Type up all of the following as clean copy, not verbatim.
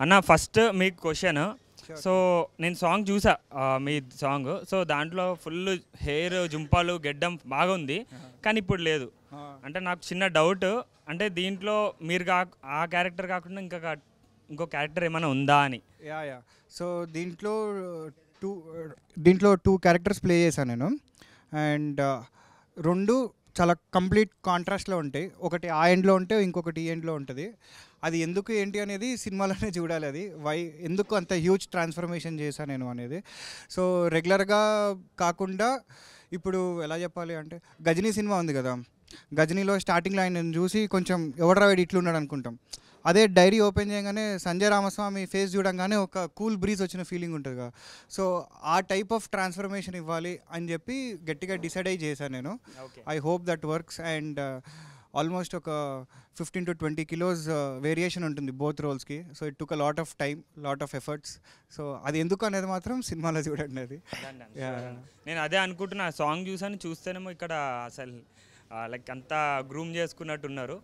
అన్న ఫస్ట్ మీకు question. So నేను సాంగ్ చూసా, మీ సాంగ్. సో దాంట్లో ఫుల్ హెయిర్, జుంపాలు, గెడ్డం బాగుంది, కానీ ఇప్పుడు లేదు. అంటే నాకు చిన్న డౌట్, అంటే దీంట్లో మీరు ఆ క్యారెక్టర్ కాకుండా ఇంకో క్యారెక్టర్ ఏమైనా ఉందా అని. యా సో దీంట్లో టూ క్యారెక్టర్స్ ప్లే చేశాను నేను. అండ్ రెండు చాలా కంప్లీట్ కాంట్రాస్ట్లో ఉంటాయి. ఒకటి ఆ ఎండ్లో ఉంటే ఇంకొకటి ఈ ఎండ్లో ఉంటుంది. అది ఎందుకు ఏంటి అనేది సినిమాలోనే చూడాలి. అది ఎందుకు అంత హ్యూజ్ ట్రాన్స్ఫర్మేషన్ చేశాను నేను అనేది. సో రెగ్యులర్గా కాకుండా ఇప్పుడు ఎలా చెప్పాలి అంటే, గజనీ సినిమా ఉంది కదా, గజనీలో స్టార్టింగ్లో ఆయన చూసి కొంచెం ఎవడరా వీడు ఇట్లున్నాడు అనుకుంటాం. అదే డైరీ ఓపెన్ చేయగానే సంజయ్ రామస్వామి ఫేస్ చూడంగానే ఒక కూల్ బ్రీజ్ వచ్చిన ఫీలింగ్ ఉంటుంది కదా. సో ఆ టైప్ ఆఫ్ ట్రాన్స్ఫర్మేషన్ ఇవ్వాలి అని చెప్పి గట్టిగా డిసైడ్ అయ్యి చేశాను నేను. I hope that works. And almost ఒక 15 to 20 kilos వేరియేషన్ ఉంటుంది బోత్ రోల్స్కి. So it took a lot of time, lot of efforts. So అది ఎందుకు అనేది మాత్రం సినిమాలో చూడండి. అది నేను అదే అనుకుంటున్నా, సాంగ్ చూస్తేనేమో ఇక్కడ అసలు లైక్ అంతా గ్రూమ్ చేసుకున్నట్టున్నారు.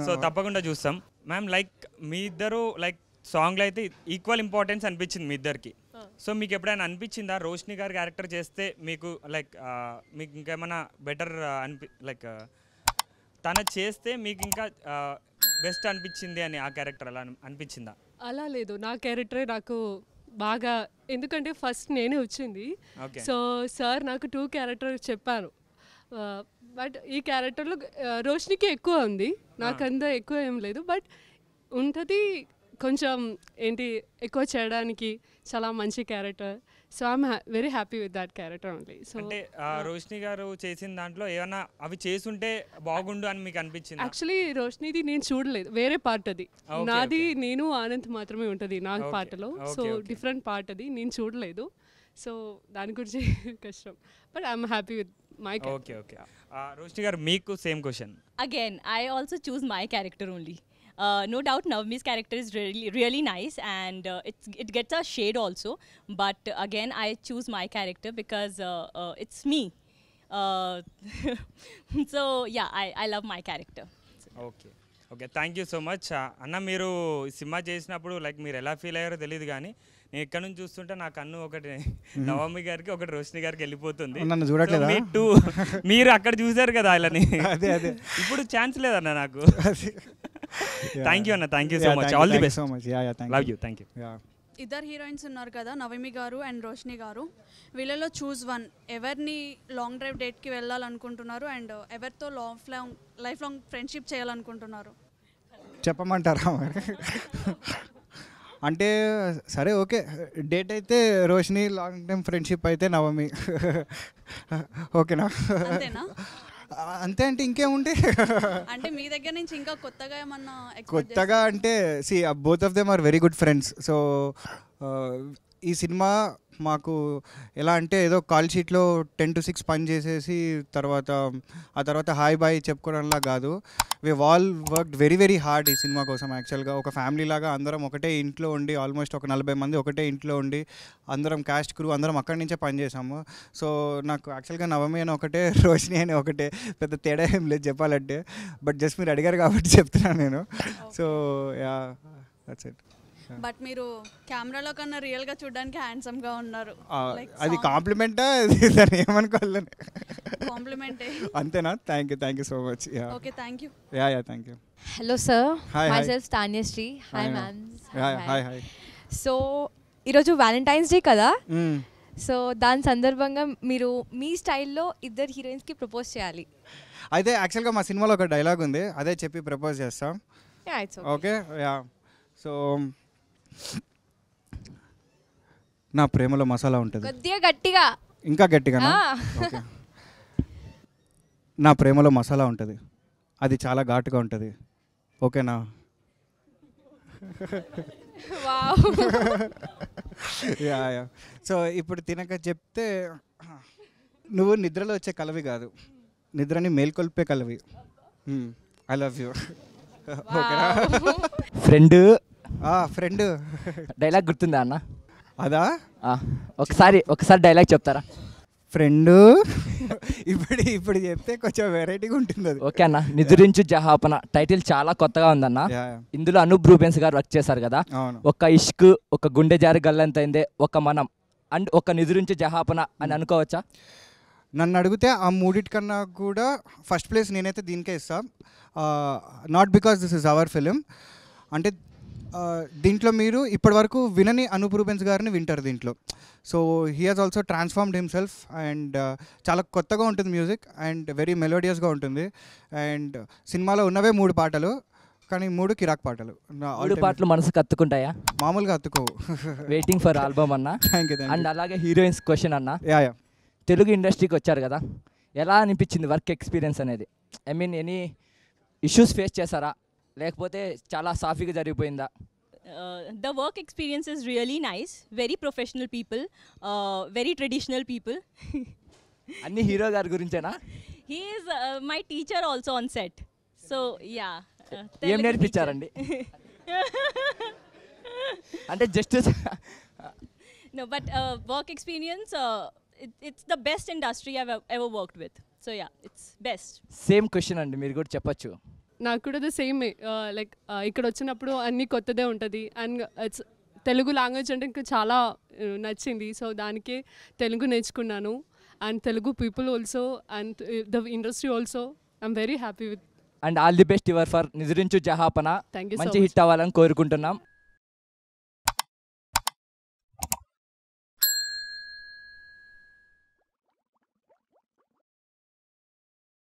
సో తప్పకుండా చూస్తాం. మ్యామ్, లైక్ మీ ఇద్దరు లైక్ సాంగ్లో అయితే ఈక్వల్ ఇంపార్టెన్స్ అనిపించింది మీ ఇద్దరికి. సో మీకు ఎప్పుడైనా అనిపించిందా రోషిని గారి క్యారెక్టర్ చేస్తే మీకు లైక్ మీకు ఇంకేమైనా బెటర్ లైక్ తన చేస్తే మీకు ఇంకా బెస్ట్ అనిపించింది అని, ఆ క్యారెక్టర్ అలా అనిపించిందా? అలా లేదు, నా క్యారెక్టరే నాకు బాగా, ఎందుకంటే ఫస్ట్ నేనే వచ్చింది. సో సార్ నాకు 2 క్యారెక్టర్ చెప్పారు. బట్ ఈ క్యారెక్టర్లో రోషినికి ఎక్కువ ఉంది, నాకంత ఎక్కువ ఏం లేదు. బట్ ఉంటుంది కొంచెం ఏంటి ఎక్కువ చేయడానికి, చాలా మంచి character. So I'm very happy with that character only. So అంటే రోషిని గారు చేసిన దాంట్లో ఏమన్నా అవి చేసుంటే బాగుండు అని మీకు అనిపించింది? యాక్చువల్లీ రోషినిది నేను చూడలేదు, వేరే పార్ట్ అది. నాది నేను ఆనంద్ మాత్రమే ఉంటుంది నా పాటలో. సో డిఫరెంట్ పార్ట్ అది, నేను చూడలేదు. సో దాని గురించి కష్టం. But I'm happy with my character. Okay. Roshni garu, meeku same question. Again, I also choose my character only. No doubt Navami's character is really nice, and it gets a shade also. But again, I choose my character because it's me. So yeah, I love my character. Okay, thank you so much. Anna, మీరు cinema చేసినప్పుడు like మీరు ఎలా feel అయ్యారో తెలియదు, కానీ నేను ఇక్కడ నుంచి చూస్తుంటే నా కన్ను ఒకటి నవమి గారికి, ఒకటి రోషిని గారికి వెళ్ళిపోతుంది. నన్ను చూడట్లేదా? మీరు అక్కడ చూసారు కదా అలాని. అదే ఇప్పుడు ఛాన్స్ లేదన్న నాకు. థ్యాంక్ యూ అన్న, thank you so much. All the best. Love you. Thank you. ఇద్దరు హీరోయిన్స్ ఉన్నారు కదా, నవమి గారు అండ్ రోషిని గారు. వీళ్ళలో చూస్ వన్, ఎవరిని లాంగ్ డ్రైవ్ డేట్కి వెళ్ళాలనుకుంటున్నారు అండ్ ఎవరితో లైఫ్ లాంగ్ ఫ్రెండ్షిప్ చేయాలనుకుంటున్నారు? చెప్పమంటారా మరి? అంటే సరే ఓకే, డేట్ అయితే రోషిని, లాంగ్ టైం ఫ్రెండ్షిప్ అయితే నవమి. ఓకేనా? అంతే అంటే ఇంకేముంటే, అంటే మీ దగ్గర నుంచి ఇంకా కొత్తగా ఏమన్నా? కొత్తగా అంటే both of them are very good friends. So ఈ సినిమా మాకు ఎలా అంటే ఏదో కాల్ షీట్లో 10 to 6 పని చేసేసి ఆ తర్వాత హాయ్ బాయ్ చెప్పుకోవడంలా కాదు. We all worked very very hard ఈ సినిమా కోసం. యాక్చువల్గా ఒక ఫ్యామిలీ లాగా అందరం ఒకటే ఇంట్లో ఉండి, ఆల్మోస్ట్ ఒక 40 మంది ఒకటే ఇంట్లో ఉండి, అందరం క్యాస్ట్ క్రూ అందరం అక్కడి నుంచే పనిచేసాము. సో నాకు యాక్చువల్గా నవమి అని ఒకటే, రోషిని అని ఒకటే, పెద్ద తేడా ఏం లేదు చెప్పాలంటే. బట్ జస్ట్ మీరు అడిగారు కాబట్టి చెప్తున్నాను నేను. So yeah, that's it. But మీరు కెమెరాలో కన్నా రియల్గా చూడడానికి హ్యాండ్సమ్గా ఉన్నారు. అది కాంప్లిమెంటా? దాన్ని ఏమనుకోవాలి? కాంప్లిమెంటే. అంతేనా? Thank you so much. Okay, thank you. Yeah thank you. Hello sir, my hi. Self Tanyashree. Hi ma'am. Hi. So ఈరోజు వ్యాలంటైన్స్ డే కదా, సో దాని సందర్భంగా మీరు మీ స్టైల్లో ఇద్దరు హీరోయిన్స్కి ప్రపోజ్ చేయాలి. అయితే యాక్చువల్గా మా సినిమాలో ఒక డైలాగ్ ఉంది, అదే చెప్పి ప్రపోజ్ చేస్తాం. Okay yeah. సో నా ప్రేమలో మసాలా ఉంటుంది. కొద్దిగా గట్టిగా, ఇంకా గట్టిగానా? ఓకే. నా ప్రేమలో మసాలా ఉంటుంది, అది చాలా ఘాటుగా ఉంటుంది. ఓకేనా? యా. సో ఇప్పుడు తినక చెప్తే, నువ్వు నిద్రలో వచ్చే కలవి కాదు, నిద్రని మేల్కొల్పే కలవి. I love you. ఓకేనా? ఫ్రెండ్ డైలాగ్ గుర్తుందా అన్న? అదా? ఒకసారి డైలాగ్ చెప్తారా? ఫ్రెండ్ ఇప్పుడు చెప్తే కొంచెం వెరైటీగా ఉంటుంది అది. ఓకే అన్న, నిద్రించు జహాపన టైటిల్ చాలా కొత్తగా ఉందన్న. Yeah, yeah. ఇందులో అనూప్ రూబెన్స్ గారు వర్క్ చేశారు కదా. అవును. ఒక ఇష్క్, ఒక గుండె జారి గల్లంతైందే, ఒక మనం అండ్ ఒక నిద్రించు జహాపన అని అనుకోవచ్చా? నన్ను అడిగితే ఆ మూడిటికన్నా కూడా ఫస్ట్ ప్లేస్ నేనైతే దీనికే ఇస్తా. Not because this is our film. అంటే దీంట్లో మీరు ఇప్పటివరకు వినని అనూప్ రూబెన్స్ గారిని వింటారు దీంట్లో. So he has also transformed himself and చాలా కొత్తగా ఉంటుంది మ్యూజిక్ అండ్ వెరీ మెలోడియస్గా ఉంటుంది. అండ్ సినిమాలో ఉన్నవే 3 పాటలు, కానీ 3 కిరాక్ పాటలు. 3 పాటలు మనసుకు అత్తుకుంటాయా? మామూలుగా అత్తుకోవు. వెయిటింగ్ ఫర్ ఆల్బమ్ అన్న. Thank you. అండ్ అలాగే హీరోయిన్స్ క్వశ్చన్ అన్న. Yeah yeah. తెలుగు ఇండస్ట్రీకి వచ్చారు కదా, ఎలా అనిపించింది వర్క్ ఎక్స్పీరియన్స్ అనేది? I mean any issues face చేశారా, లేకపోతే చాలా సాఫీగా జరిగిపోయిందా? The work experience is really nice. Very professional people, very traditional people. అన్ని హీరో గారి గురించేనా? He is my teacher also on set. So yeah. ఏం నేర్పించారండి? అంటే just No, but work experience, it's the best industry I've ever worked with. So yeah, it's best. Same question అండి, మీరు కూడా చెప్పొచ్చు. నాకు కూడా ద సేమ్ లైక్ ఇక్కడ వచ్చినప్పుడు అన్నీ కొత్తదే ఉంటుంది అండ్ ఇట్స్ తెలుగు లాంగ్వేజ్ అంటే ఇంకా చాలా నచ్చింది. సో దానికే తెలుగు నేర్చుకున్నాను and Telugu people also and the industry also I'm very happy with. And all the best your for Nidhrinchu Jahapana. Thank you so మంచి much. హిట్ అవ్వాలని కోరుకుంటున్నాం.